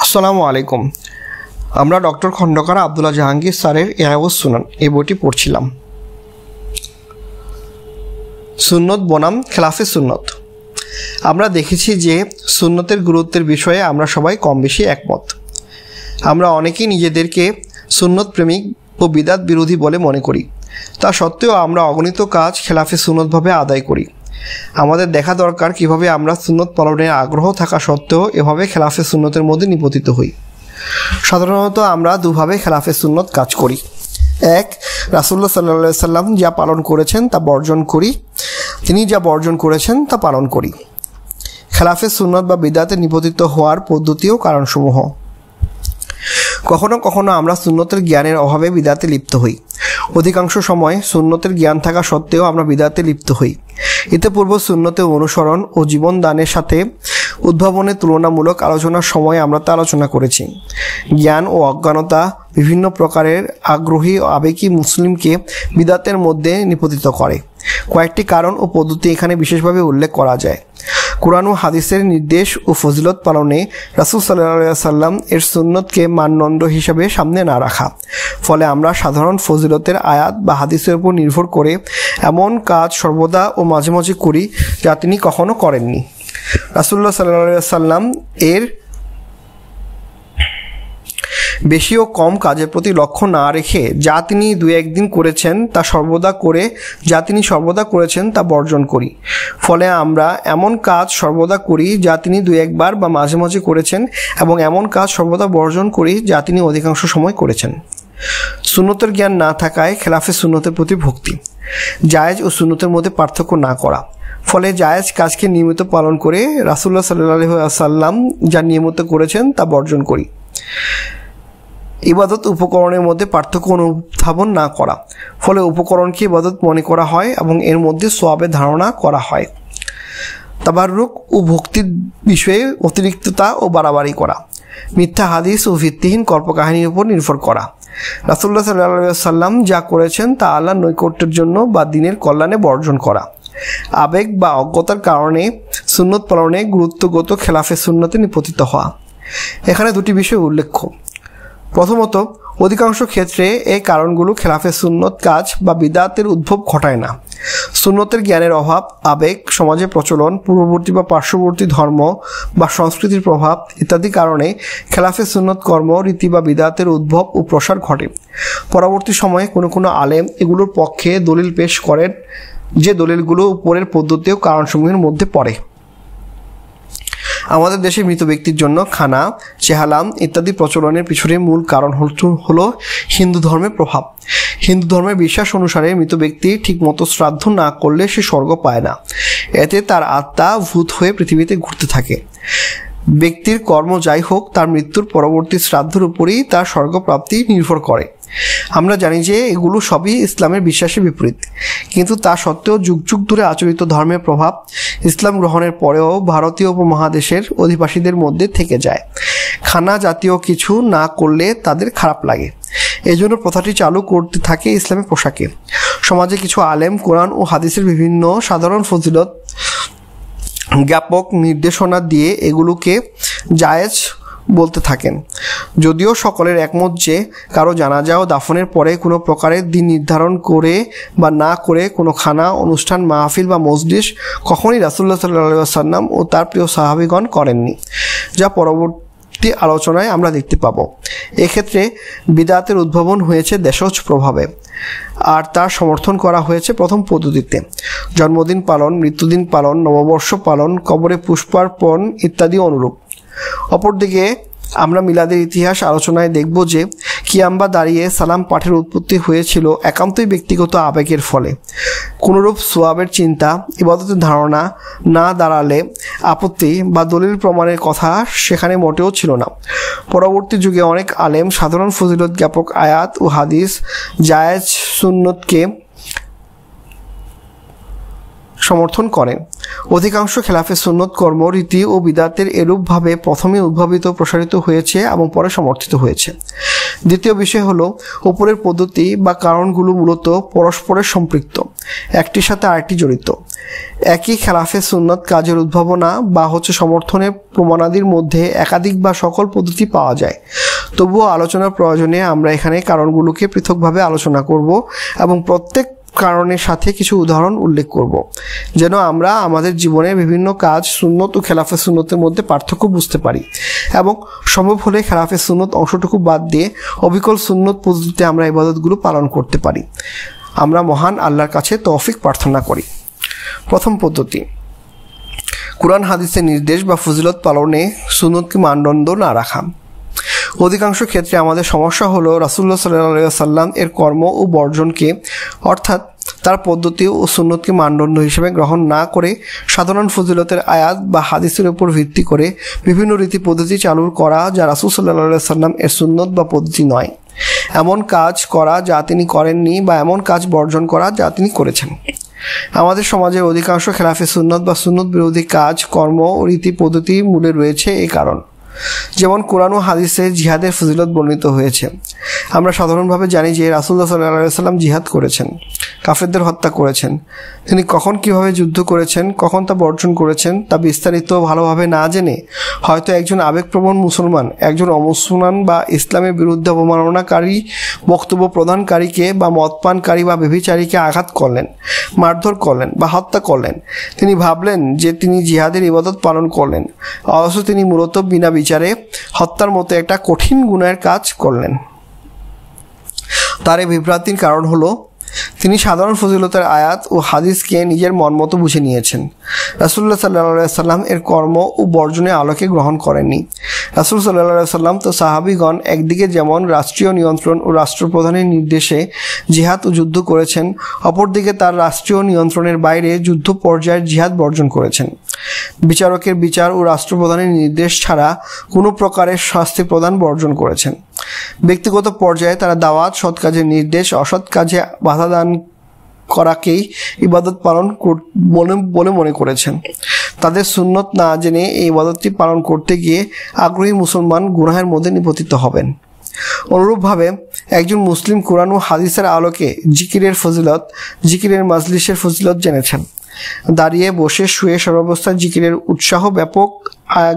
আসসালামু আলাইকুম। আমরা ডক্টর খন্দকার আব্দুল্লাহ জাহাঙ্গীর স্যারের ইহয়াউস সুনান এই বইটি পড়ছিলাম। সুন্নত বনাম খেলাফে সুন্নত। আমরা দেখেছি যে সুন্নতের গুরুত্বের বিষয়ে আমরা সবাই কম বেশি একমত। আমরা অনেকেই নিজেদেরকে সুন্নত প্রেমিক ও বিদাত বিরোধী বলে মনে করি। তা সত্ত্বেও আমরা অগণিত কাজ খেলাফে সুন্নতভাবে আদায় করি। আমাদের দেখা দরকার কিভাবে আমরা সুন্নত পালনের আগ্রহ থাকা সত্ত্বেও এভাবে খেলাফে সুন্নতের মধ্যে নিপতিত হই। সাধারণত আমরা দুভাবে খেলাফে সুন্নত কাজ করি। এক, রাসূলুল্লাহ সাল্লাল্লাহু আলাইহি সাল্লাম যা পালন করেছেন তা বর্জন করি, তিনি যা বর্জন করেছেন তা পালন করি। খেলাফে সুন্নত বা বিদাতে নিপতিত হওয়ার পদ্ধতি ও কারণসমূহ। কখনো কখনো আমরা সুন্নতের জ্ঞানের অভাবে বিদাতে লিপ্ত হই। অধিকাংশ সময় সুন্নতের জ্ঞান থাকা সত্ত্বেও আমরা বিদাতে লিপ্ত হই। ইতিপূর্বে সুন্নতের অনুসরণ ও জীবন দানের সাথে উদ্ভাবনের তুলনামূলক আলোচনার সময় আমরা তা আলোচনা করেছি। জ্ঞান ও অজ্ঞানতা বিভিন্ন প্রকারের আগ্রহী ও আবেগী মুসলিমকে বিদাতের মধ্যে নিপতিত করে। কয়েকটি কারণ ও পদ্ধতি এখানে বিশেষভাবে উল্লেখ করা যায়। কুরআন ও হাদিসের নির্দেশ ও ফজিলত পালনে রাসূল সাল্লাল্লাহু আলাইহি সাল্লাম এর সুন্নতকে মানদণ্ড হিসাবে সামনে না রাখা। ফলে আমরা সাধারণ ফজিলতের আয়াত বা হাদিসের উপর নির্ভর করে এমন কাজ সর্বদা ও মাঝে মাঝে করি যা তিনি কখনো করেননি। রাসূলুল্লাহ সাল্লাল্লাহু আলাইহি সাল্লাম এর বেশি ও কম কাজের প্রতি লক্ষ্য না রেখে যা তিনি দুই একদিন করেছেন তা সর্বদা করে, যা তিনি সর্বদা করেছেন তা বর্জন করি। ফলে আমরা এমন কাজ সর্বদা করি যা তিনি দুই একবার বা মাঝে মাঝে করেছেন এবং এমন কাজ সর্বদা বর্জন করি যা তিনি অধিকাংশ সময় করেছেন। সুন্নতের জ্ঞান না থাকায় খেলাফে সুন্নতের প্রতি ভক্তি। জায়েজ ও সুন্নতের মধ্যে পার্থক্য না করা। ফলে জায়েজ কাজকে নিয়মিত পালন করে রাসূলুল্লাহ সাল্লাল্লাহু আলাইহি সাল্লাম যা নিয়মিত করেছেন তা বর্জন করি। ইবাদত উপকরণের মধ্যে পার্থক্য অনুধাবন না করা। ফলে উপকরণকে ইবাদত মনে করা হয় এবং এর মধ্যে সওয়াবের ধারণা করা হয়। তাবাররুক ও ভক্তির বিষয়ে অতিরিক্ততা ও বাড়াবাড়ি করা। মিথ্যা হাদিস ও ভিত্তিহীন কল্পকাহিনীর উপর নির্ভর করা। রাসূলুল্লাহ সাল্লাল্লাহু আলাইহি সাল্লাম যা করেছেন তা আল্লাহর নৈকট্যের জন্য বা দ্বীনের কল্যাণে বর্জন করা। আবেগ বা অজ্ঞতার কারণে সুন্নত পালনে গুরুত্বগত খেলাফে সুন্নতে নিপতিত হওয়া। এখানে দুটি বিষয় উল্লেখ্য। প্রথমত, অধিকাংশ ক্ষেত্রে এই কারণগুলো খেলাফে সুন্নত কাজ বা বিদাতের উদ্ভব ঘটায় না। সুন্নতের জ্ঞানের অভাব, আবেগ, সমাজে প্রচলন, পূর্ববর্তী বা পার্শ্ববর্তী ধর্ম বা সংস্কৃতির প্রভাব ইত্যাদি কারণে খেলাফে সুন্নত কর্ম, রীতি বা বিদাতের উদ্ভব ও প্রসার ঘটে। পরবর্তী সময়ে কোনো কোনো আলেম এগুলোর পক্ষে দলিল পেশ করেন, যে দলিলগুলো উপরের পদ্ধতি ও কারণসমূহের মধ্যে পড়ে। আমাদের দেশে মৃত ব্যক্তির জন্য খানা, চেহালাম ইত্যাদি প্রচলনের পিছনে মূল কারণ হলো হিন্দু ধর্মের প্রভাব। হিন্দু ধর্মের বিশ্বাস অনুসারে মৃত ব্যক্তি ঠিকমতো শ্রাদ্ধ না করলে সে স্বর্গ পায় না। এতে তার আত্মা ভূত হয়ে পৃথিবীতে ঘুরতে থাকে। ব্যক্তির কর্ম যাই হোক, তার মৃত্যুর পরবর্তী শ্রাদ্ধের উপরেই তার স্বর্গপ্রাপ্তি নির্ভর করে। আমরা জানি যে এগুলো সবই ইসলামের বিশ্বাসের বিপরীত, কিন্তু তা সত্ত্বেও যুগ যুগ ধরে আচরিত ধর্মের প্রভাব ইসলাম গ্রহণের পরেও ভারতীয় উপমহাদেশের অধিবাসীদের মধ্যে থেকে যায়। খানা জাতীয় কিছু না করলে তাদের খারাপ লাগে। এজন্য প্রথাটি চালু করতে থাকে ইসলামের পোশাকে। সমাজে কিছু আলেম কোরআন ও হাদিসের বিভিন্ন সাধারণ ফজিলত জ্ঞাপক নির্দেশনা দিয়ে এগুলোকে জায়েজ বলতে থাকেন। যদিও সকলের একমত যে কারো জানাজা ও দাফনের পরে কোনো প্রকারের দিন নির্ধারণ করে বা না করে কোনো খানা, অনুষ্ঠান, মাহফিল বা মজলিস কখনই রাসূলুল্লাহ সাল্লাল্লাহু আলাইহি ওয়াসাল্লাম ও তার প্রিয় সাহাবীগণ করেননি, যা পরবর্তী আলোচনায় আমরা দেখতে পাবো। এক্ষেত্রে বিদাতের উদ্ভাবন হয়েছে দেশজ প্রভাবে, আর তার সমর্থন করা হয়েছে প্রথম পদ্ধতিতে। জন্মদিন পালন, মৃত্যুদিন পালন, নববর্ষ পালন, কবরে পুষ্পার্পণ ইত্যাদি অনুরূপ। অপরদিকে আমরা মিলাদের ইতিহাস আলোচনায় দেখব যে কিয়াম বা দাঁড়িয়ে সালাম পাঠের উৎপত্তি হয়েছিল একান্তই ব্যক্তিগত আবেগের ফলে। কোনরূপ সোয়াবের চিন্তা, ইবাদতের ধারণা না দাঁড়ালে আপত্তি বা দলিল প্রমাণের কথা সেখানে মোটেও ছিল না। পরবর্তী যুগে অনেক আলেম সাধারণ ফজিলত জ্ঞাপক আয়াত ও হাদিস, জায়েজ সুন্নতকে সমর্থন করে। অধিকাংশ খেলাফে সুন্নত কর্ম রীতি ও বিদাতের এরূপভাবে প্রথমে উদ্ভাবিত প্রসারিত হয়েছে এবং পরে সমর্থিত হয়েছে। দ্বিতীয় বিষয় হলো উপরের পদ্ধতি বা কারণগুলো মূলত পরস্পরের সম্পৃক্ত, একটির সাথে আরেকটি জড়িত। একই খেলাফে সুন্নত কাজের উদ্ভাবনা বা সমর্থনের প্রমাণাদির মধ্যে একাধিক বা সকল পদ্ধতি পাওয়া যায়। তবুও আলোচনার প্রয়োজনে আমরা এখানে কারণগুলোকে পৃথকভাবে আলোচনা করব এবং প্রত্যেক কারণের সাথে কিছু উদাহরণ উল্লেখ করব, যেন আমরা আমাদের জীবনের বিভিন্ন কাজ সুন্নত ও খেলাফে সুন্নতের মধ্যে পার্থক্য বুঝতে পারি এবং সম্ভব হলে খেলাফে সুন্নত অংশটুকু বাদ দিয়ে অবিকল সুন্নত পদ্ধতিতে আমরা ইবাদতগুলো পালন করতে পারি। আমরা মহান আল্লাহর কাছে তৌফিক প্রার্থনা করি। প্রথম পদ্ধতি, কুরআন হাদিসের নির্দেশ বা ফজিলত পালনে সুন্নতকে মানদণ্ড না রাখা। অধিকাংশ ক্ষেত্রে আমাদের সমস্যা হলো রাসূলুল্লাহ সাল্লাল্লাহু আলাইহি ওয়াসাল্লাম এর কর্ম ও বর্জনকে, অর্থাৎ তার পদ্ধতি ও সুন্নতকে মানদণ্ড হিসেবে গ্রহণ না করে সাধারণ ফজিলতের আয়াত বা হাদিসের উপর ভিত্তি করে বিভিন্ন রীতি পদ্ধতি চালু করা যা রাসূল সাল্লাল্লাহু আলাইহি ওয়াসাল্লাম এর সুন্নত বা পদ্ধতি নয়, এমন কাজ করা যা তিনি করেননি বা এমন কাজ বর্জন করা যা তিনি করেছেন। আমাদের সমাজের অধিকাংশ খেলাফে সুন্নত বা সুন্নত বিরোধী কাজ, কর্ম ও রীতি পদ্ধতি মূলে রয়েছে এই কারণ। যেমন কোরআন ও হাদিসে জিহাদের ফজিলত বর্ণিত হয়েছে। আমরা সাধারণভাবে জানি যে রাসূলুল্লাহ সাল্লাল্লাহু আলাইহি ওয়াসাল্লাম জিহাদ করেছেন, কাফেরদের হত্যা করেছেন। তিনি কখন কিভাবে যুদ্ধ করেছেন, কখন তা বর্জন করেছেন তা বিস্তারিত ভালোভাবে না জেনে হয়তো একজন আবেগপ্রবণ মুসলমান একজন অমুসলমান বা ইসলামের বিরুদ্ধে অবমাননাকারী বক্তব্য প্রদানকারীকে বা মদপানকারী বা ব্যভিচারীকে আঘাত করলেন, মারধর করলেন বা হত্যা করলেন। তিনি ভাবলেন যে তিনি জিহাদের ইবাদত পালন করলেন, অথচ তিনি মূলত বিনা বিচারে হত্যার মতো একটা কঠিন গুনাহের কাজ করলেন। তার এই বিভ্রান্তির কারণ হলো তিনি সাধারণ ফজিলতের আয়াত ও হাদিসকে নিজের মন মতো বুঝে নিয়েছেন। রাসূলুল্লাহ সাল্লাল্লাহু আলাইহি ওয়াসাল্লাম এর কর্ম ও বর্জনের আলোকে গ্রহণ করেননি। রাসূল সাল্লাল্লাহু আলাইহি ওয়াসাল্লাম তো সাহাবীগণ একদিকে যেমন রাষ্ট্রীয় নিয়ন্ত্রণ ও রাষ্ট্রপ্রধানের নির্দেশে জিহাদ ও যুদ্ধ করেছেন, অপরদিকে তার রাষ্ট্রীয় নিয়ন্ত্রণের বাইরে যুদ্ধ পর্যায়ের জিহাদ বর্জন করেছেন। বিচারকের বিচার ও রাষ্ট্রপ্রধানের নির্দেশ ছাড়া কোনো প্রকারের শাস্তি প্রদান বর্জন করেছেন। ব্যক্তিগত পর্যায়ে তারা দাওয়াত, সৎ কাজের নির্দেশ, অসৎ কাজে বাধা দান করাকেই ইবাদত পালন বলে মনে করেছেন। তাদের সুন্নত না জেনে এই ইবাদতটি পালন করতে গিয়ে আগ্রহী মুসলমান গুনাহের মধ্যে নিপতিত হবেন। অনুরূপভাবে একজন মুসলিম কোরআন ও হাদিসের আলোকে জিকিরের ফজিলত, জিকিরের মাজলিসের ফজিলত জেনেছেন। দাঁড়িয়ে, বসে, শুয়ে সর্বাবস্থায় জিকিরের উৎসাহ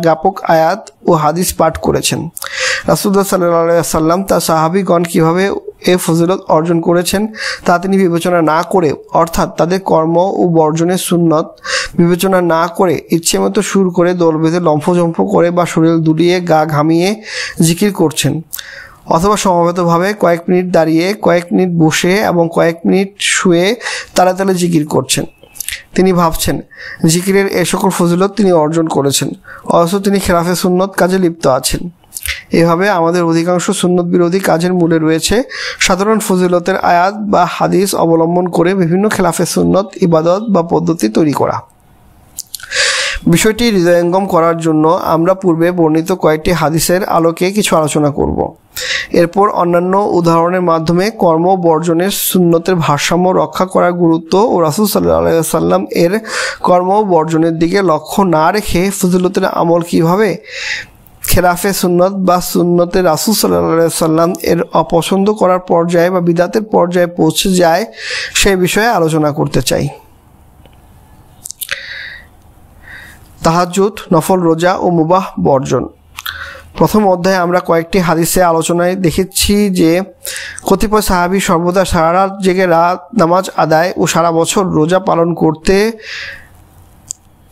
ব্যাপক আয়াত ও হাদিস পাঠ করেছেন। রাসূলুল্লাহ সাল্লাল্লাহু আলাইহি ওয়াসাল্লাম তার সাহাবীগণ কিভাবে এই ফজিলত অর্জন করেছেন তা তিনি বিবেচনা না করে, অর্থাৎ তাদের কর্ম ও বর্জনের সুন্নত বিবেচনা না করে ইচ্ছেমতো সুর করে, দল বেঁধে, লম্ফজম্ফ করে বা শরীর দুলিয়ে, গা ঘামিয়ে জিকির করছেন, অথবা সমবেতভাবে কয়েক মিনিট দাঁড়িয়ে, কয়েক মিনিট বসে এবং কয়েক মিনিট শুয়ে তালে তালে জিকির করছেন। তিনি ভাবছেন জিকিরের এ সকল ফজিলত তিনি অর্জন করেছেন, অথচ তিনি খেলাফে সুন্নত কাজে লিপ্ত আছেন। এভাবে আমাদের অধিকাংশ সুন্নত বিরোধী কাজের মূলে রয়েছে সাধারণ ফজিলতের আয়াত বা হাদিস অবলম্বন করে বিভিন্ন খেলাফে সুন্নত ইবাদত বা পদ্ধতি তৈরি করা। বিষয়টি হৃদয়ঙ্গম করার জন্য আমরা পূর্বে বর্ণিত কয়েকটি হাদিসের আলোকে কিছু আলোচনা করব। এরপর অন্যান্য উদাহরণের মাধ্যমে কর্ম বর্জনের সুন্নতের ভারসাম্য রক্ষা করার গুরুত্ব ও রাসূল সাল্লাল্লাহু আলাইহি ওয়াসাল্লাম এর কর্ম বর্জনের দিকে লক্ষ্য না রেখে ফজিলতের আমল কিভাবে খেলাফে সুন্নত বা সুন্নতে রাসূল সাল্লাল্লাহু আলাইহি ওয়াসাল্লাম এর অপছন্দ করার পর্যায়ে বা বিদআতের পর্যায়ে পৌঁছে যায় সেই বিষয়ে আলোচনা করতে চাই। তাহাজ্জুদ, নফল রোজা ও মুবাহ বর্জন। প্রথম অধ্যায়ে আমরা কয়েকটি হাদিসে আলোচনায় দেখেছি যে কতিপয় সাহাবী সর্বদা সারা রাত জেগে নামাজ আদায় ও সারা বছর রোজা পালন করতে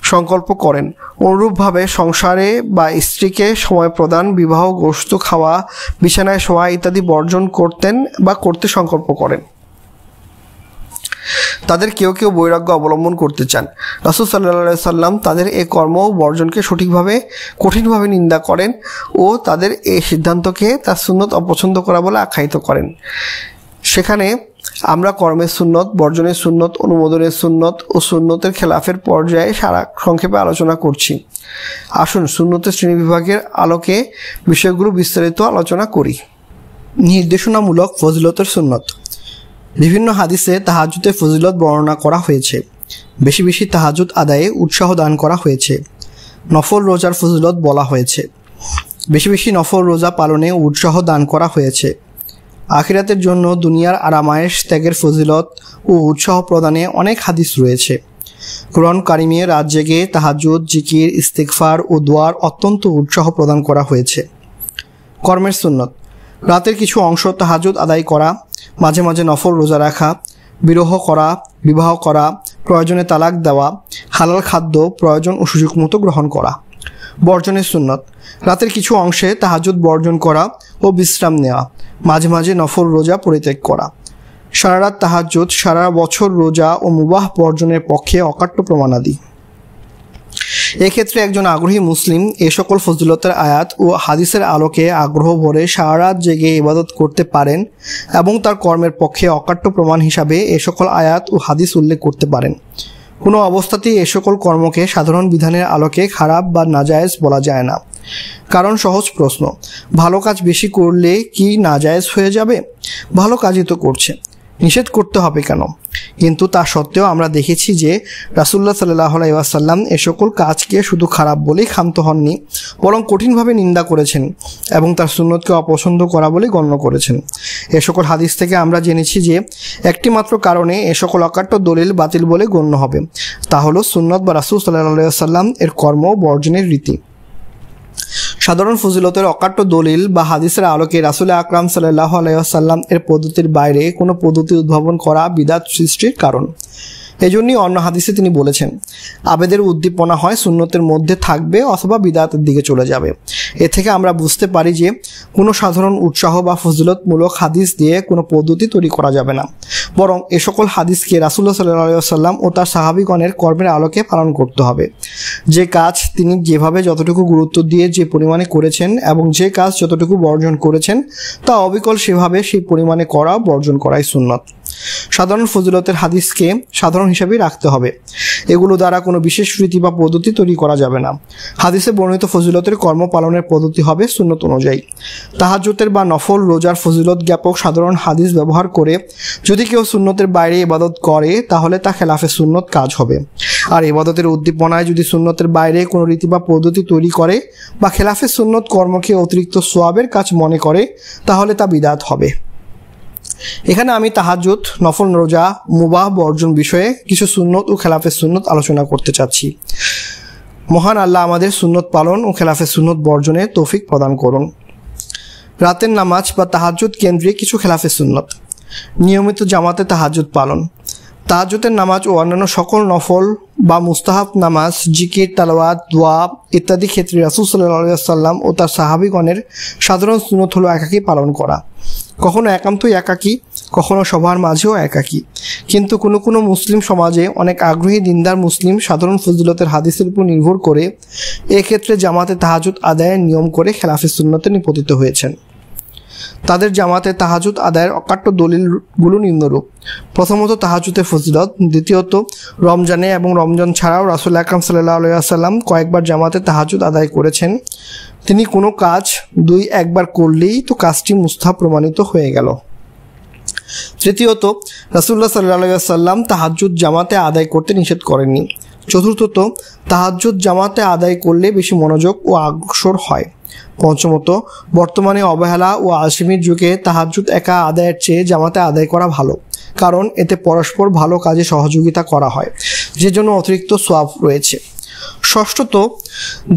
সংকল্প করেন। অনুরূপভাবে সংসারে বা স্ত্রীকে সময় প্রদান, বিবাহ, গোশত খাওয়া, বিছানায় শোয়া ইত্যাদি বর্জন করতেন বা করতে সংকল্প করেন। তাদের কেউ কেউ বৈরাগ্য অবলম্বন করতে চান। রাসূল সাল্লাল্লাহু আলাইহি ওয়াসাল্লাম তাদের এই কর্ম বর্জনকে কঠিনভাবে নিন্দা করেন ও তাদের এই সিদ্ধান্তকে তার সুন্নত অপছন্দ করা বলে আখ্যায়িত করেন। সেখানে আমরা কর্মের সুন্নত, বর্জনের সুন্নত, অনুমোদনের সুন্নত ও সুন্নতের খেলাফের পর্যায়ে সংক্ষেপে আলোচনা করছি। আসুন সুন্নতের শ্রেণীবিভাগের আলোকে বিষয়গুলো বিস্তারিত আলোচনা করি। নির্দেশনামূলক ফজিলতের সুন্নত। বিভিন্ন হাদিসে তাহাজ্জুদের ফজিলত বর্ণনা করা হয়েছে। বেশি বেশি তাহাজ্জুদ আদায়ে উৎসাহ দান করা হয়েছে। নফল রোজার ফজিলত বলা হয়েছে। বেশি বেশি নফল রোজা পালনে উৎসাহ দান করা হয়েছে। আখিরাতের জন্য দুনিয়ার আরামায়েশ ত্যাগের ফজিলত ও উৎসাহ প্রদানে অনেক হাদিস রয়েছে। কুরআন কারিমে রাত জেগে তাহাজ্জুদ, জিকির, ইস্তিগফার ও দোয়ার অত্যন্ত উৎসাহ প্রদান করা হয়েছে। কর্মের সুন্নত: রাতের কিছু অংশ তাহাজ্জুদ আদায় করা, মাঝে মাঝে নফল রোজা রাখা, বিবাহ করা, প্রয়োজনে তালাক দেওয়া, হালাল খাদ্য প্রয়োজন ও সুযোগ মতো গ্রহণ করা। বর্জনের সুন্নত: রাতের কিছু অংশে তাহাজ্জুদ বর্জন করা ও বিশ্রাম নেওয়া, মাঝে মাঝে নফল রোজা পরিত্যাগ করা। সারা রাত তাহাজ্জুদ সারা বছর রোজা ও মুবাহ বর্জনের পক্ষে অকাট্য প্রমাণাদি। এক্ষেত্রে একজন আগ্রহী মুসলিম এ সকল ফজিলতের আয়াত ও হাদিসের আলোকে আগ্রহ ভরে সারা রাত জেগে ইবাদত করতে পারেন এবং তার কর্মের পক্ষে অকাট্য প্রমাণ হিসাবে এ সকল আয়াত ও হাদিস উল্লেখ করতে পারেন। কোনো অবস্থাতেই এ সকল কর্মকে সাধারণ বিধানের আলোকে খারাপ বা নাজায়েজ বলা যায় না। কারণ সহজ প্রশ্ন, ভালো কাজ বেশি করলে কি নাজায়েজ হয়ে যাবে? ভালো কাজই তো করছে, নিষেধ করতে হবে কেন? কিন্তু তা সত্ত্বেও আমরা দেখেছি যে রাসূলুল্লাহ সাল্লাল্লাহু আলাইহি ওয়াসাল্লাম এ সকল কাজকে শুধু খারাপ বলেই ক্ষান্ত হননি, বরং কঠিনভাবে নিন্দা করেছেন এবং তার সুন্নতকে অপছন্দ করা বলে গণ্য করেছেন। এ সকল হাদিস থেকে আমরা জেনেছি যে একটি মাত্র কারণে এ সকল অকাট্য দলিল বাতিল বলে গণ্য হবে, তা হলো সুন্নত বা রাসূল সাল্লাল্লাহু আলাইহি ওয়াসাল্লাম এর কর্ম বর্জনের রীতি। সাধারণ ফজিলতের অকাট্য দলিল বা হাদিসের আলোকে রাসূল আকরাম সাল্লাল্লাহু আলাইহি ওয়াসাল্লাম এর পদ্ধতির বাইরে কোনো পদ্ধতি উদ্ভাবন করা বিদআত সৃষ্টির কারণ। এজন্যই অন্য হাদিসে তিনি বলেছেন, আবেদের উদ্দীপনা হয় সুন্নতের মধ্যে থাকবে অথবা বিদআতের দিকে চলে যাবে। এ থেকে আমরা বুঝতে পারি যে কোনো সাধারণ উৎসাহ বা ফজিলতমূলক হাদিস দিয়ে কোনো পদ্ধতি তৈরি করা যাবে না, বরং এ সকল হাদিসকে রাসূলুল্লাহ সাল্লাল্লাহু আলাইহি ওয়াসাল্লাম ও তার সাহাবীগণের কর্মের আলোকে পালন করতে হবে। যে কাজ তিনি যেভাবে যতটুকু গুরুত্ব দিয়ে যে পরিমাণে করেছেন এবং যে কাজ যতটুকু বর্জন করেছেন তা অবিকল সেভাবে সেই পরিমাণে করা বর্জন করাই সুন্নত। সাধারণ ফজিলতের হাদিসকে সাধারণ হিসাবেই রাখতে হবে, এগুলো দ্বারা কোনো বিশেষ রীতি বা পদ্ধতি তৈরি করা যাবে না। হাদিসে বর্ণিত ফজিলতের কর্ম পালনের পদ্ধতি হবে সুন্নত অনুযায়ী। তাহাজ্জুদের বা নফল রোজার ফজিলত জ্ঞাপক সাধারণ হাদিস ব্যবহার করে যদি কেউ সুন্নতের বাইরে ইবাদত করে তাহলে তা খেলাফে সুন্নত কাজ হবে। আর ইবাদতের উদ্দীপনায় যদি সুন্নতের বাইরে কোনো রীতি বা পদ্ধতি তৈরি করে বা খেলাফে সুন্নত কর্মকে অতিরিক্ত সোয়াবের কাজ মনে করে তাহলে তা বিদআত হবে। এখানে আমি তাহাজ্জুদ, নফল রোজা, মুবাহ বর্জন বিষয়ে কিছু সুন্নত ও খেলাফে সুন্নত আলোচনা করতে চাচ্ছি। মহান আল্লাহ আমাদের সুন্নত পালন ও খেলাফে সুন্নত বর্জনে তৌফিক প্রদান করুন। রাতের নামাজ বা তাহাজ্জুদ কেন্দ্রিক কিছু খেলাফে সুন্নত: নিয়মিত জামাতে তাহাজ্জুদ পালন। তাহাজ্জুদের নামাজ ও অন্যান্য সকল নফল বা মুস্তাহাব নামাজ, জিকির, তালাওয়াত, দোয়া ইত্যাদি ক্ষেত্রে রাসূল সাল্লাল্লাহু আলাইহি ওয়াসাল্লাম ও তার সাহাবীগণের সাধারণ সুন্নত হলো একাকী পালন করা। কখনো একান্তই একাকী, কখনো সবার মাঝেও একাকী। কিন্তু কোনো কোনো মুসলিম সমাজে অনেক আগ্রহী দিনদার মুসলিম সাধারণ ফজিলতের হাদিসের উপর নির্ভর করে এক্ষেত্রে জামাতে তাহাজ্জুদ আদায়ের নিয়ম করে খেলাফে সুন্নতে নিপতিত হয়েছেন। তাদের জামাতে তাহাজ্জুদ আদায়ের অকাট্য দলিলগুলো নিম্নরূপ: প্রথমত তাহাজ্জুদের ফজিলত, দ্বিতীয়ত রমজানে এবং রমজান ছাড়াও রাসূল আকরাম সাল্লাল্লাহু আলাইহি ওয়াসাল্লাম কয়েকবার জামাতে তাহাজ্জুদ আদায় করেছেন। তিনি কোনো কাজ একবার করলেই তো কাজটি মুস্তাহাব প্রমাণিত হয়ে গেল। তৃতীয়ত রাসূলুল্লাহ সাল্লাল্লাহু আলাইহি ওয়াসাল্লাম তাহাজ্জুদ জামাতে আদায় করতে নিষেধ করেননি। চতুর্থত তাহাজ্জুদ জামাতে আদায় করলে বেশি মনোযোগ ও অগ্রসর হয়। পঞ্চমত বর্তমানে অবহেলা ও আলসেমির যুগে তাহাজ্জুদ একা আদায়ের চেয়ে জামাতে আদায় করা ভালো, কারণ এতে পরস্পর ভালো কাজে সহযোগিতা করা হয়, যে জন্য অতিরিক্ত সওয়াব রয়েছে। ষষ্ঠত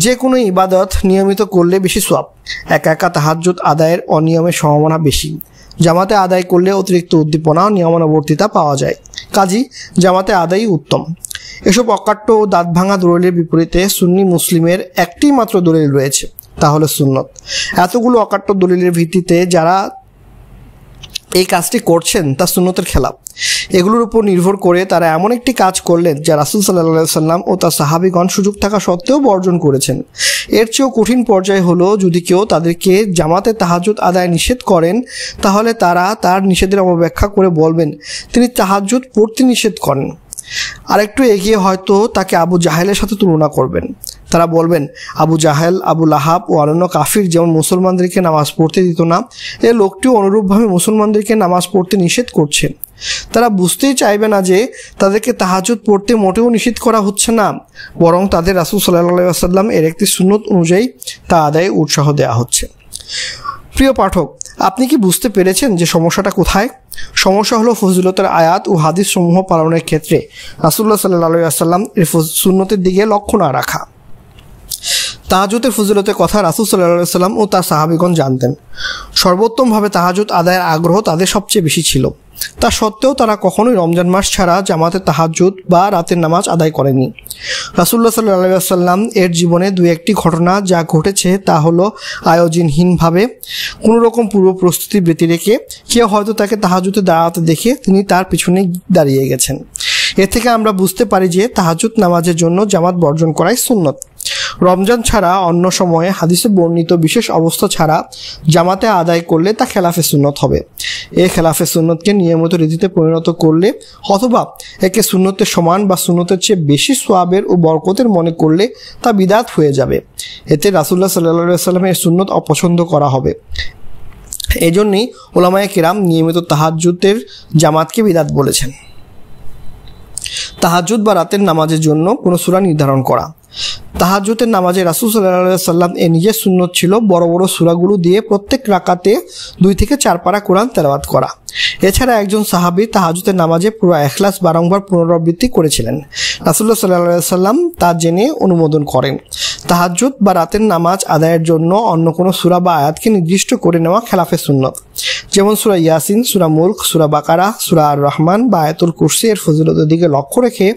যে কোনো ইবাদত নিয়মিত করলে বেশি সওয়াব, একা একা তাহাজ্জুদ আদায়ের অনিয়মের সম্ভাবনা বেশি। জামাতে আদায় করলে অতিরিক্ত উদ্দীপনা ও নিয়মানুবর্তিতা পাওয়া যায়, কাজেই জামাতে আদায়ই উত্তম। এসব অকাট্য ও দাঁত ভাঙা দলিলের বিপরীতে সুন্নি মুসলিমের একটি মাত্র দলিল রয়েছে, তা হলো সুন্নত। এতগুলো অকাট্য দলিলের ভিত্তিতে যারা এই কাজটি করছেন তা সুন্নতের খেলাফ। এগুলোর উপর নির্ভর করে তারা এমন একটি কাজ করলেন যা রাসূল সাল্লাল্লাহু আলাইহি ওয়াসাল্লাম ও তার সাহাবীগণ সুযোগ থাকা সত্ত্বেও বর্জন করেছেন। এর চেয়েও কঠিন পর্যায় হলো যদি কেউ তাদেরকে জামাতে তাহাজ্জুদ আদায় নিষেধ করেন তাহলে তারা তার নিষেধের অবব্যাখ্যা করে বলবেন তিনি তাহাজ্জুদ পড়তে নিষেধ করেন। আরেকটু এগিয়ে হয়তো তাকে আবু জাহেলের সাথে তুলনা করবেন। তারা বলবেন আবু জাহেল, আবু লাহাব ও অন্যান্য কাফির যেমন মুসলমানদেরকে নামাজ পড়তে দিত না, এ লোকটিও অনুরূপভাবে মুসলমানদেরকে নামাজ পড়তে নিষেধ করছে। তারা বুঝতেই চাইবে না যে তাদেরকে তাহাজ্জুদ পড়তে মোটেও নিষেধ করা হচ্ছে না, বরং তাদের রাসূল সাল্লাল্লাহু আলাইহি ওয়াসাল্লাম এর একটি সুন্নত অনুযায়ী তা আদায়ে উৎসাহ দেওয়া হচ্ছে। প্রিয় পাঠক, আপনি কি বুঝতে পেরেছেন যে সমস্যাটা কোথায়? সমস্যা হলো ফজিলতের আয়াত ও হাদিস সমূহ পালনের ক্ষেত্রে রাসূলুল্লাহ সাল্লাল্লাহু আলাইহি ওয়াসাল্লাম এর সুন্নতের দিকে লক্ষ্য না রাখা। তাহাজ্জুদের ফজিলতের কথা রাসূল সাল্লাল্লাহু আলাইহি ওয়াসাল্লাম ও তার সাহাবীগণ জানতেন। সর্বোত্তমভাবে তাহাজ্জুদ আদায়ের আগ্রহ তাদের সবচেয়ে বেশি ছিল। তা সত্ত্বেও তারা কখনোই রমজান মাস ছাড়া জামাতে তাহাজ্জুদ বা রাতের নামাজ আদায় করেনি। রাসূলুল্লাহ সাল্লাল্লাহু আলাইহি ওয়াসাল্লাম এর জীবনে দুই একটি ঘটনা যা ঘটেছে তা হলো আয়োজনহীনভাবে কোনো রকম পূর্ব প্রস্তুতি ব্যতী রেখে কেউ হয়তো তাকে তাহাজ্জুদে দাঁড়াতে দেখে তিনি তার পিছনে দাঁড়িয়ে গেছেন। এর থেকে আমরা বুঝতে পারি যে তাহাজ্জুদ নামাজের জন্য জামাত বর্জন করাই সুন্নত। রমজান ছাড়া অন্য সময়ে হাদিসে বর্ণিত বিশেষ অবস্থা ছাড়া জামাতে আদায় করলে তা খেলাফে সুন্নত হবে। এই খেলাফে সুন্নতকে নিয়মিত রীতিতে পরিণত করলে অথবা একে সুন্নতের সমান বা সুন্নতের চেয়ে বেশি সোয়াবের ও বরকতের মনে করলে তা বিদাত হয়ে যাবে। এতে রাসূলুল্লাহ সাল্লাল্লাহু আলাইহি ওয়াসাল্লামের সুন্নত অপছন্দ করা হবে। এজন্যই উলামায়ে কেরাম নিয়মিত তাহাজ্জুদের জামাতকে বিদাত বলেছেন। তাহাজ্জুদ বা রাতের নামাজের জন্য কোনো সূরা নির্ধারণ করা। তাহাজ্জুদের নামাজে রাসূল সাল্লাল্লাহু আলাইহি ওয়াসাল্লাম এর নিজের সুন্নত ছিল বড় বড় সূরাগুলো দিয়ে প্রত্যেক রাকাতে 2 থেকে 4 পারা কোরআন তেলাওয়াত করা। এছাড়া একজন সাহাবী তাহাজ্জুদের নামাজে পুরো ইখলাস বারংবার পুনরাবৃত্তি করেছিলেন। রাসূলুল্লাহ সাল্লাল্লাহু আলাইহি ওয়াসাল্লাম তা জেনে অনুমোদন করেন। তাহাজ্জুদ বা রাতের নামাজ আদায়ের জন্য অন্য কোনো সূরা বা আয়াতকে নির্দিষ্ট করে নেওয়া খেলাফে সুন্নত, যেমন সূরা ইয়াসিন, সূরা মুলক, সূরা বাকারা, সূরা আর রহমান বা আয়াতুল কুরসি এর ফজিলতের দিকে লক্ষ্য রেখে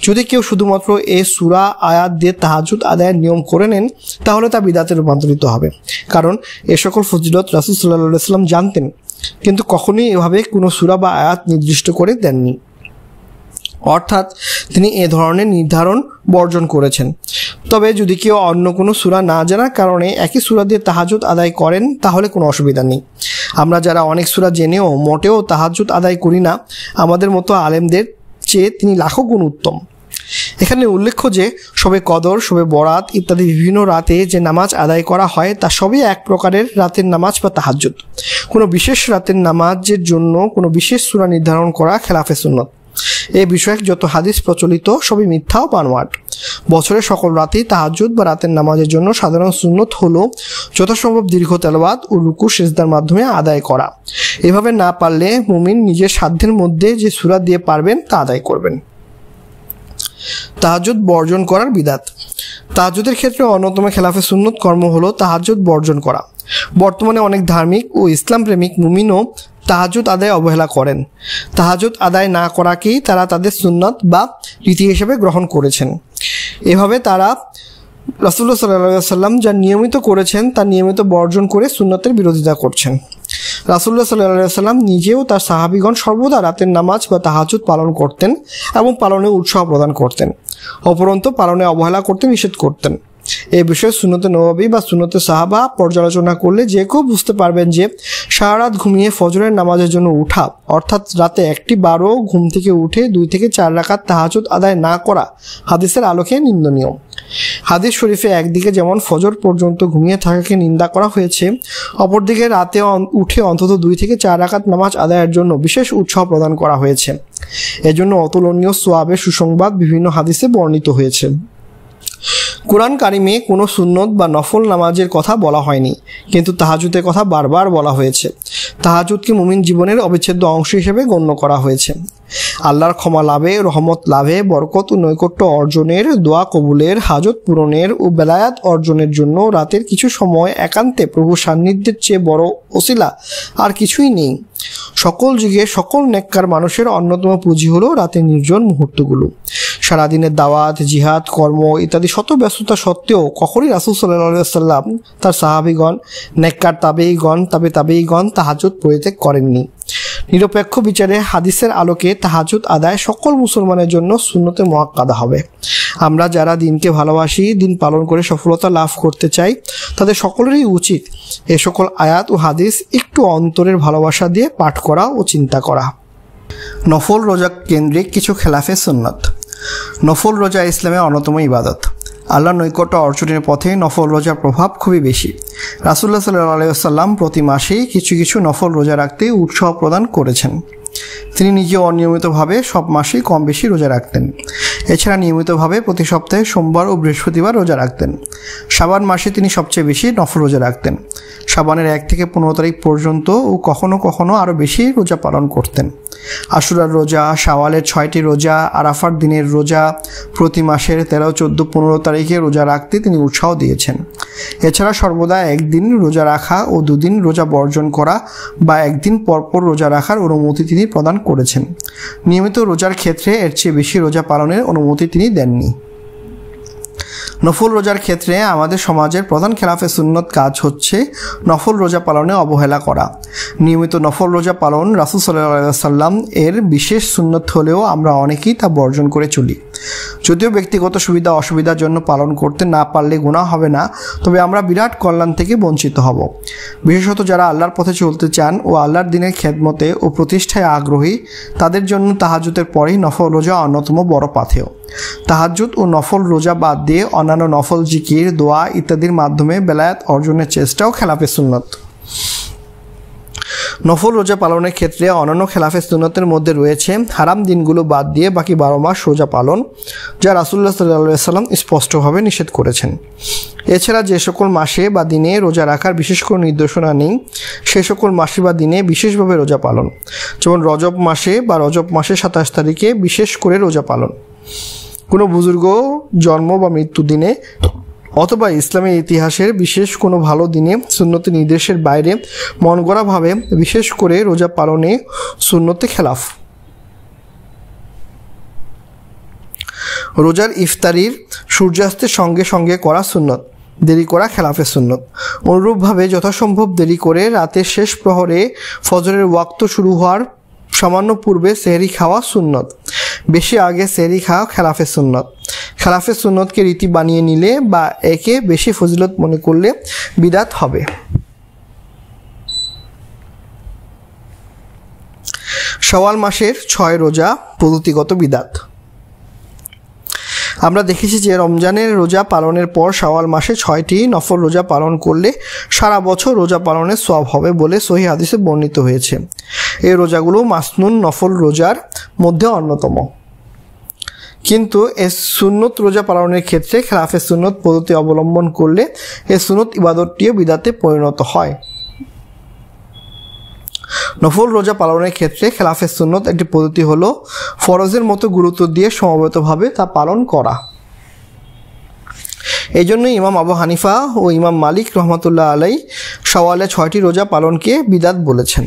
যদি কেউ শুধুমাত্র এই সূরা আয়াত দিয়ে তাহাজ্জুদ আদায়ের নিয়ম করে নেন তাহলে তা বিদআতে রূপান্তরিত হবে, কারণ এ সকল ফজিলত রাসূল সাল্লাল্লাহু আলাইহি ওয়াসাল্লাম জানতেন কিন্তু কখনোই এভাবে কোনো সূরা বা আয়াত নির্দিষ্ট করে দেননি। অর্থাৎ তিনি এ ধরনের নির্ধারণ বর্জন করেছেন। তবে যদি কেউ অন্য কোনো সূরা না জানার কারণে একই সূরা দিয়ে তাহাজ্জুদ আদায় করেন তাহলে কোনো অসুবিধা নেই। আমরা যারা অনেক সূরা জেনেও মোটেও তাহাজ্জুদ আদায় করি না, আমাদের মতো আলেমদের চেয়ে তিনি লাখো গুণ উত্তম। এখানে উল্লেখ্য যে শবে কদর, শবে বরাত ইত্যাদি বিভিন্ন রাতে যে নামাজ আদায় করা হয় তা সবই এক প্রকারের রাতের নামাজ বা তাহাজ্জুদ। কোনো বিশেষ রাতের নামাজের জন্য কোনো বিশেষ সূরা নির্ধারণ করা খেলাফে সুন্নত। এই বিষয়ে যত হাদিস প্রচলিত সবই মিথ্যা ও বানোয়াট। বছরের সকল রাতেই তাহাজ্জুদ বা রাতের নামাজের জন্য সাধারণ সুন্নত হলো যথাসম্ভব দীর্ঘ তেলাওয়াত ও রুকু সিজদার মাধ্যমে আদায় করা। এভাবে না পারলে মুমিন নিজের সাধ্যের মধ্যে যে সূরা দিয়ে পারবেন তা আদায় করবেন। তাহাজ্জুদ বর্জন করার বিদআত। তাহাজ্জুদের ক্ষেত্রে অন্যতম খেলাফে সুন্নত কর্ম হলো তাহাজ্জুদ বর্জন করা। বর্তমানে অনেক ধার্মিক ও ইসলাম প্রেমিক মুমিনও তাহাজ্জুদ আদায় অবহেলা করেন। তাহাজ্জুদ আদায় না করাকেই তারা তাদের সুন্নত বা রীতি হিসেবে গ্রহণ করেছেন। এভাবে তারা রাসূলুল্লাহ সাল্লাল্লাহু আলাইহি ওয়াসাল্লাম যা নিয়মিত করেছেন তা নিয়মিত বর্জন করে সুন্নতের বিরোধিতা করছেন। রাসূলুল্লাহ সাল্লাল্লাহু আলাইহি ওয়াসাল্লাম নিজেও তার সাহাবীগণ সর্বদা রাতের নামাজ বা তাহাজ্জুদ পালন করতেন এবং পালনে উৎসাহ প্রদান করতেন, অপরন্তু পালনে অবহেলা করতে নিষেধ করতেন। এই বিষয়ে সুন্নতে নববী বা সুন্নতে সাহাবা পর্যালোচনা করলে যে কেউ বুঝতে পারবেন যে সারা রাত ঘুমিয়ে ফজরের নামাজের জন্য উঠা, অর্থাৎ রাতে 1টি-12 ঘুম থেকে উঠে 2 থেকে 4 রাকাত তাহাজ্জুদ আদায় না করা হাদিসের আলোকে নিন্দনীয়। হাদিস শরীফে একদিকে যেমন ফজর পর্যন্ত ঘুমিয়ে থাকাকে নিন্দা করা হয়েছে, অপরদিকে রাতে উঠে অন্তত 2 থেকে 4 রাকাত নামাজ আদায়ের জন্য বিশেষ উৎসাহ প্রদান করা হয়েছে। এজন্য অতুলনীয় সোয়াবের সুসংবাদ বিভিন্ন হাদিসে বর্ণিত হয়েছে। কুরআন কারিমে কোনো সুন্নত বা নফল নামাজের কথা বলা হয়নি, কিন্তু তাহাজ্জুদের কথা বারবার বলা হয়েছে। তাহাজ্জুদকে মুমিন জীবনের অবিচ্ছেদ্য অংশ হিসেবে গণ্য করা হয়েছে। আল্লাহর ক্ষমা লাভে, রহমত লাভে, বরকত ও নৈকট্য অর্জনের, দোয়া কবুলের, হাজত পূরণের ও বেলায়াত অর্জনের জন্য রাতের কিছু সময় একান্তে প্রভু সান্নিধ্যের চেয়ে বড় ওসিলা আর কিছুই নেই। সকল যুগে সকল নেককার মানুষের অন্যতম পুঁজি হলো রাতের নির্জন মুহূর্তগুলো। সারাদিনের দাওয়াত, জিহাদ, কর্ম ইত্যাদি শত ব্যস্ততা সত্ত্বেও কখনই রাসূল সাল্লাল্লাহু আলাইহি ওয়াসাল্লাম, তার সাহাবীগণ, নেককার তাবেঈগণ, তাবেঈগণ তাহাজ্জুদ পরিত্যাগ করেননি। নিরপেক্ষ বিচারে হাদিসের আলোকে তাহাজ্জুদ আদায় সকল মুসলমানের জন্য সুন্নতে মুআক্কাদা হবে। আমরা যারা দিনকে ভালোবাসি, দিন পালন করে সফলতা লাভ করতে চাই, তাদের সকলেরই উচিত এ সকল আয়াত ও হাদিস একটু অন্তরের ভালোবাসা দিয়ে পাঠ করা ও চিন্তা করা। নফল রোজা কেন্দ্রিক কিছু খেলাফে সুন্নত। নফল রোজা ইসলামের অন্যতম ইবাদত। আল্লাহর নৈকট্য অর্জনের পথে নফল রোজার প্রভাব খুবই বেশি। রাসূলুল্লাহ সাল্লাল্লাহু আলাইহি ওয়াসাল্লাম প্রতি মাসেই কিছু কিছু নফল রোজা রাখতে উৎসাহ প্রদান করেছেন। তিনি নিজে অনিয়মিতভাবে সব মাসেই কম বেশি রোজা রাখতেন। এছাড়া নিয়মিতভাবে প্রতি সপ্তাহে সোমবার ও বৃহস্পতিবার রোজা রাখতেন। শাবান মাসে তিনি সবচেয়ে বেশি নফল রোজা রাখতেন। শাবানের 1 থেকে 15 তারিখ পর্যন্ত ও কখনো কখনো আরও বেশি রোজা পালন করতেন। আশুরার রোজা, শাওয়ালের 6টি রোজা, আরাফার দিনের রোজা, প্রতি মাসের 13, 14, 15 তারিখে রোজা রাখতে তিনি উৎসাহ দিয়েছেন। এছাড়া সর্বদা একদিন রোজা রাখা ও 2 দিন রোজা বর্জন করা বা একদিন পরপর রোজা রাখার অনুমতি তিনি প্রদান করেছেন। নিয়মিত রোজার ক্ষেত্রে এর চেয়ে বেশি রোজা পালনের অনুমতি তিনি দেননি। নফল রোজার ক্ষেত্রে আমাদের সমাজের প্রধান খেলাফে সুন্নত কাজ হচ্ছে নফল রোজা পালনে অবহেলা করা। নিয়মিত নফল রোজা পালন রাসূল সাল্লাল্লাহু আলাইহি ওয়াসাল্লাম এর বিশেষ সুন্নত হলেও আমরা অনেকেই তা বর্জন করে চলি। যদিও ব্যক্তিগত সুবিধা অসুবিধার জন্য পালন করতে না পারলে গুনাহ হবে না, তবে আমরা বিরাট কল্যাণ থেকে বঞ্চিত হব। বিশেষত যারা আল্লাহর পথে চলতে চান ও আল্লাহর দ্বীনের খেদমতে ও প্রতিষ্ঠায় আগ্রহী, তাদের জন্য তাহাজ্জুদের পরেই নফল রোজা অন্যতম বড় পাথেয়। তাহাজ্জুদ ও নফল রোজা বাদ দিয়ে অন্যান্য নফল জিকির, দোয়া ইত্যাদির মাধ্যমে বেলায়েত অর্জনের চেষ্টাও খেলাফে সুন্নত। নফল রোজা পালনের ক্ষেত্রে অন্যান্য খেলাফে সুন্নতের মধ্যে রয়েছে হারাম দিনগুলো বাদ দিয়ে বাকি 12 মাস রোজা পালন, যা রাসূলুল্লাহ সাল্লাল্লাহু আলাইহি ওয়াসাল্লাম স্পষ্টভাবে নিষেধ করেছেন। এছাড়া যে সকল মাসে বা দিনে রোজা রাখার বিশেষ কোনো নির্দেশনা নেই, সে সকল মাসে বা দিনে বিশেষভাবে রোজা পালন, যেমন রজব মাসে বা রজব মাসের 27 তারিখে বিশেষ করে রোজা পালন। কোনো বুজুর্গ জন্ম বা মৃত্যু দিনে অথবা ইসলামের ইতিহাসের বিশেষ কোনো ভালো দিনে সুন্নতে নির্দেশের বাইরে মন গড়াভাবে বিশেষ করে রোজা পালনে সুন্নতে খেলাফ। রোজার ইফতারির সূর্যাস্তের সঙ্গে সঙ্গে করা সুন্নত, দেরি করা খেলাফে সুন্নত। অনুরূপভাবে যথাসম্ভব দেরি করে রাতের শেষ প্রহরে ফজরের ওয়াক্ত শুরু হওয়ার সামান্য পূর্বে সেহরি খাওয়া সুন্নত। বেশি আগে সেহরি খাওয়া খেলাফে সুন্নত। খেলাফে সুন্নতকে রীতি বানিয়ে নিলে বা একে বেশি ফজিলত মনে করলে বিদাত হবে। শাওয়াল মাসের 6 রোজা পদ্ধতিগত বিদাত। আমরা দেখেছি যে রমজানের রোজা পালনের পর শাওয়াল মাসে 6টি নফল রোজা পালন করলে সারা বছর রোজা পালনের সওয়াব হবে বলে সহিহ হাদিসে বর্ণিত হয়েছে। এই রোজাগুলো মাসনুন নফল রোজার মধ্যে অন্যতম। কিন্তু এই সুন্নত রোজা পালনের ক্ষেত্রে খেলাফে সুন্নত পদ্ধতি অবলম্বন করলে এই সুন্নত ইবাদতটিও বিদাতে পরিণত হয়। নফল রোজা পালনের ক্ষেত্রে খেলাফে সুন্নত একটি পদ্ধতি হলো ফরজের মতো গুরুত্ব দিয়ে সমবেতভাবে তা পালন করা। এই জন্য ইমাম আবু হানিফা ও ইমাম মালিক রহমতুল্লাহ আলাই শাওয়ালে 6টি রোজা পালনকে বিদাত বলেছেন।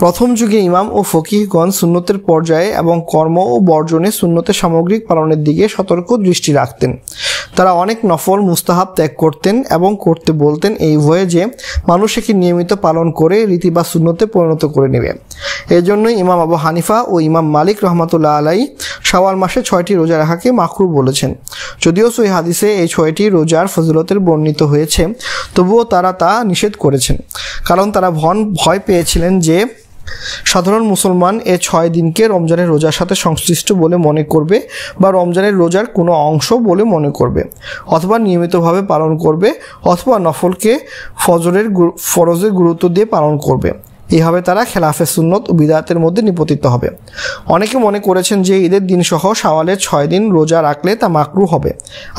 প্রথম যুগে ইমাম ও ফকিহগণ সুন্নতের পর্যায়ে এবং কর্ম ও বর্জনে সুন্নতের সামগ্রিক পালনের দিকে সতর্ক দৃষ্টি রাখতেন। তারা অনেক নফল মুস্তাহাব ত্যাগ করতেন এবং করতে বলতেন এই ভয়ে যে মানুষ একে নিয়মিত পালন করে রীতি বা সুন্নতে পরিণত করে নেবে। এই জন্যই ইমাম আবু হানিফা ও ইমাম মালিক রহমতুল্লাহ আলাই শাওয়াল মাসে 6টি রোজা রাখাকে মাকরুহ বলেছেন। যদিও সহিহ হাদিসে এই 6টি রোজার ফজিলতের বর্ণিত হয়েছে, তবুও তারা তা নিষেধ করেছেন, কারণ তারা ভয় পেয়েছিলেন যে সাধারণ মুসলমান এই 6 দিনকে রমজানের রোজার সাথে সংশ্লিষ্ট বলে মনে করবে বা রমজানের রোজার কোনো অংশ বলে মনে করবে, অথবা নিয়মিতভাবে পালন করবে, অথবা নফলকে ফরজের গুরুত্ব দিয়ে পালন করবে। এইভাবে তারা খেলাফে সুন্নত ও বিদাতের মধ্যে নিপতিত হবে। অনেকে মনে করেছেন যে ঈদের দিন সহ শাওয়ালের 6 দিন রোজা রাখলে তা মাকরুহ হবে।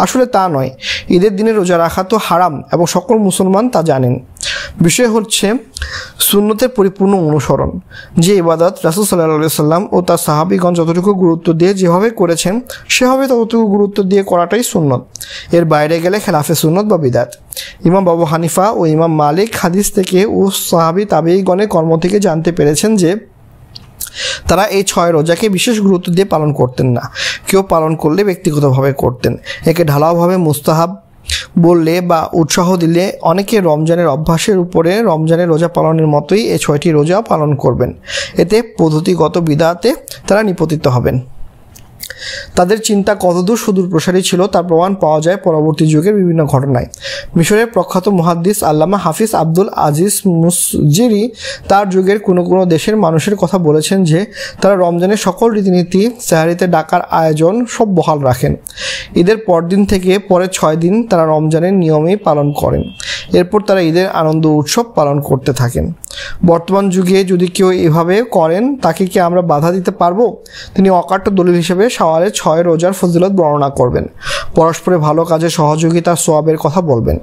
আসলে তা নয়। ঈদের দিনে রোজা রাখা তো হারাম এবং সকল মুসলমান তা জানেন। বিষয় হচ্ছে সুন্নতের পরিপূর্ণ অনুসরণ। যে ইবাদত রাসূল সাল্লাল্লাহু আলাইহি ওয়াসাল্লাম ও তার সাহাবীগণ যতটুকু গুরুত্ব দিয়ে যেভাবে করেছেন সেভাবে ততটুকু গুরুত্ব দিয়ে করাটাই সুন্নত। এর বাইরে গেলে খেলাফে সুন্নত বা বিদাত। ইমাম আবু হানিফা ও ইমাম মালিক হাদিস থেকে ও সাহাবী তাবেঈগণের কর্ম থেকে জানতে পেরেছেন যে তারা এই 6 রোজাকে বিশেষ গুরুত্ব দিয়ে পালন করতেন না। কেউ পালন করলে ব্যক্তিগতভাবে করতেন। একে ঢালাওভাবে মুস্তাহাব বললে বা উৎসাহ দিলে অনেকে রমজানের অভ্যাসের উপরে রমজানের রোজা পালনের মতোই এই 6টি রোজা পালন করবেন। এতে পদ্ধতিগত বিদআতে তারা নিপতিত হবেন। তাদের চিন্তা কতদূর সুদূর প্রসারী ছিল তার প্রমাণ পাওয়া যায় পরবর্তী যুগের বিভিন্ন ঘটনায়। মিশরের প্রখ্যাত মুহাদ্দিস আল্লামা হাফিজ আব্দুল আজিজ মুসজিরি তার যুগের কোনো কোনো দেশের মানুষের কথা বলেছেন যে তারা রমজানের সকল রীতিনীতি, সেহরিতে ডাকার আয়োজন সব বহাল রাখেন। ঈদের পরদিন থেকে পরের 6 দিন তারা রমজানের নিয়মেই পালন করেন। এরপর তারা ঈদের আনন্দ উৎসব পালন করতে থাকেন। বর্তমান যুগে যদি কেউ এভাবে করেন তাকে কি আমরা বাধা দিতে পারবো? তিনি অকাট্য দলিল হিসেবে শাওয়ালের 6 রোজার ফজিলত বর্ণনা করবেন, পরস্পরে ভালো কাজে সহযোগিতার সোয়াবের কথা বলবেন।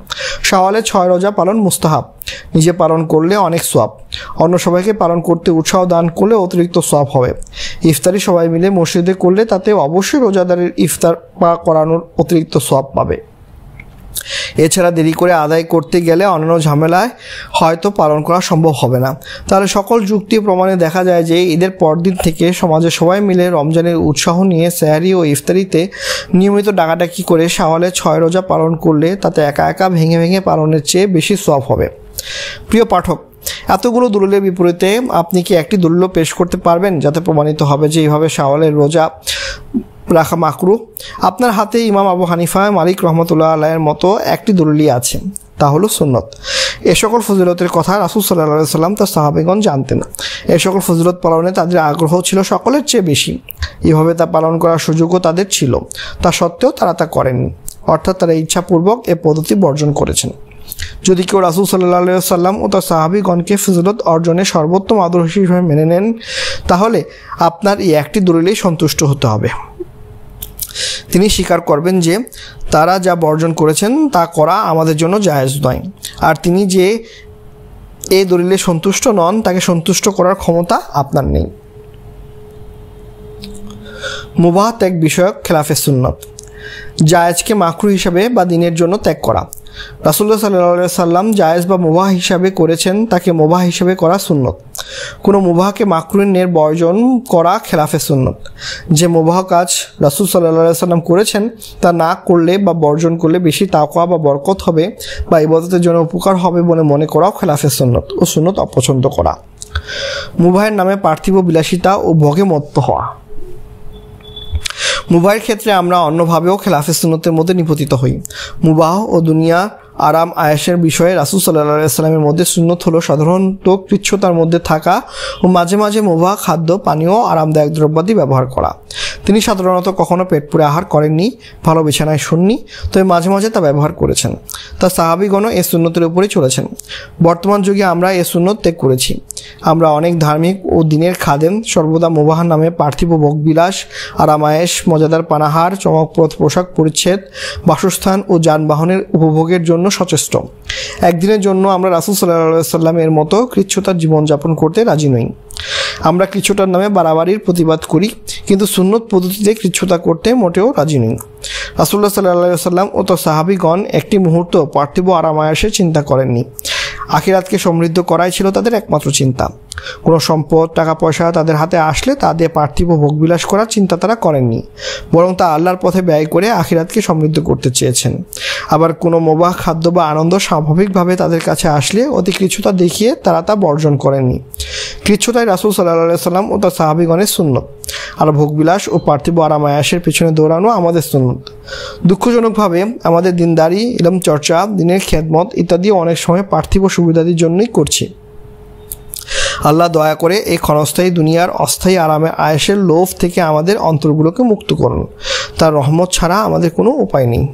শাওয়ালের 6 রোজা পালন মুস্তাহাব, নিজে পালন করলে অনেক সোয়াব, অন্য সবাইকে পালন করতে উৎসাহ দান করলে অতিরিক্ত সোয়াব হবে। ইফতারি সবাই মিলে মসজিদে করলে তাতে অবশ্যই রোজাদারের ইফতার করানোর অতিরিক্ত সোয়াব পাবে। এছাড়া দেরি করে আদায় করতে গেলে অন্যান্য ঝামেলায় হয়তো পালন করা সম্ভব হবে না। তাহলে সকল যুক্তি প্রমাণে দেখা যায় যে ঈদের পরদিন থেকে সমাজে সবাই মিলে রমজানের উৎসাহ নিয়ে সেহরি ও ইফতারিতে নিয়মিত ডাকাডাকি করে শাওয়ালের 6 রোজা পালন করলে তাতে একা একা ভেঙে ভেঙে পালনের চেয়ে বেশি সওয়াব হবে। প্রিয় পাঠক, এতগুলো দলিলের বিপরীতে আপনি কি একটি দলিল পেশ করতে পারবেন যাতে প্রমাণিত হবে যে এইভাবে শাওয়ালের রোজা রাখা মাকরুহ? আপনার হাতে ইমাম আবু হানিফা মালিক রহমতুল্লাহ আলাইয়ের মতো একটি দলিলই আছে, তা হলো সুন্নত। এ সকল ফজিলতের কথা রাসূল সাল্লাল্লাহু আলাইহি সাল্লাম তার সাহাবীগণ জানতেন। এ সকল ফজিলত পালনে তাদের আগ্রহ ছিল সকলের চেয়ে বেশি। এভাবে তা পালন করার সুযোগও তাদের ছিল, তা সত্ত্বেও তারা তা করেননি, অর্থাৎ তারা ইচ্ছাপূর্বক এ পদ্ধতি বর্জন করেছেন। যদি কেউ রাসূল সাল্লাল্লাহু আলাইহি সাল্লাম ও তার সাহাবীগণকে ফজিলত অর্জনের সর্বোত্তম আদর্শ হিসেবে মেনে নেন, তাহলে আপনার এই একটি দলিলেই সন্তুষ্ট হতে হবে। তিনি স্বীকার করবেন যে তারা যা বর্জন করেছেন তা করা আমাদের জন্য জায়েজ নয়, আর তিনি যে এই দলিলে সন্তুষ্ট নন তাকে সন্তুষ্ট করার ক্ষমতা আপনার নেই। মুবাহ ত্যাগ বিষয়ক খেলাফে সুন্নত। জায়েজকে মাকরুহ হিসাবে বা দিনের জন্য ত্যাগ করা। রাসূলুল্লাহ সাল্লাল্লাহু আলাইহি সাল্লাম জায়েজ বা মুবাহ হিসাবে করেছেন তাকে মুবাহ হিসাবে করা সুন্নত। কোনো মুবাহকে মাকরুহের বর্জন করা খেলাফে সুন্নত। যে মুবাহ কাজ রাসূল সাল্লাল্লাহু আলাইহি সাল্লাম করেছেন তা না করলে বা বর্জন করলে বেশি তাকওয়া বা বরকত হবে বা ইবাদতের জন্য উপকার হবে বলে মনে করাও খেলাফে সুন্নত ও সুন্নত অপছন্দ করা। মুবাহের নামে পার্থিব বিলাসিতা ও ভোগে মত্ত হওয়া। মুবাহের ক্ষেত্রে আমরা অন্যভাবেও খেলাফে সুন্নতের মধ্যে নিপতিত হই। মুবাহ ও দুনিয়া আরাম আয়েশের বিষয়ে রাসূল সাল্লাল্লাহু আলাইহি সাল্লামের মধ্যে সুন্নত হলো সাধারণত কৃচ্ছতার মধ্যে থাকা ও মাঝে মাঝে মুবাহ খাদ্য পানীয় আরামদায়ক দ্রব্যাদি ব্যবহার করা। তিনি সাধারণত কখনো পেট পুরে আহার করেননি, ভালো বিছানায় শোননি, তবে মাঝে মাঝে তা ব্যবহার করেছেন। তার সাহাবীগণও এ সুন্নতের উপরেই চলেছেন। বর্তমান যুগে আমরা এ সুন্নত ত্যাগ করেছি। আমরা অনেক ধার্মিক ও দিনের খাদেম সর্বদা মুবাহ নামে পার্থিব ভোগবিলাস, আরামায়েশ, মজাদার পানাহার, চমকপ্রদ পোশাক পরিচ্ছদ, বাসস্থান ও যানবাহনের উপভোগের জন্য সচেষ্ট। একদিনের জন্য আমরা রাসূল সাল্লাল্লাহু আলাইহি সাল্লামের মতো কৃচ্ছতার জীবনযাপন করতে রাজি নই। আমরা কৃচ্ছতার নামে বাড়াবাড়ির প্রতিবাদ করি, কিন্তু সুন্নত পদ্ধতিতে কৃচ্ছতা করতে মোটেও রাজি নই। রাসূলুল্লাহ সাল্লাল্লাহু আলাইহি সাল্লাম ও তার সাহাবীগণ একটি মুহূর্ত পার্থিব আরামায়েশের চিন্তা করেননি। আখিরাতকে সমৃদ্ধ করাই ছিল তাদের একমাত্র চিন্তা। কোনো সম্পদ, টাকা পয়সা তাদের হাতে আসলে তা দিয়ে পার্থিব ভোগবিলাস করার চিন্তা তারা করেননি, বরং তা আল্লাহর পথে ব্যয় করে আখিরাতকে সমৃদ্ধ করতে চেয়েছেন। আবার কোনো মুবাহ খাদ্য বা আনন্দ স্বাভাবিকভাবে তাদের কাছে আসলে অতি কৃচ্ছতা দেখিয়ে তারা তা বর্জন করেননি। কৃচ্ছতাই রাসূল সাল্লাল্লাহু আলাইহি সাল্লাম ও তার সাহাবীগণের সুন্নত, আর ভোগবিলাস ও পার্থিব আরামায়েশের পেছনে দৌড়ানো আমাদের সুন্নত। দুঃখজনকভাবে আমাদের দিনদারি, ইলম চর্চা, দিনের খেদমত ইত্যাদি অনেক সময় পার্থিব সুবিধাদির জন্যই করছি। আল্লাহ দয়া করে এই ক্ষণস্থায়ী দুনিয়ার অস্থায়ী আরামে আয়েশের লোভ থেকে আমাদের অন্তরগুলোকে মুক্ত করুন। তার রহমত ছাড়া আমাদের কোনো উপায় নেই।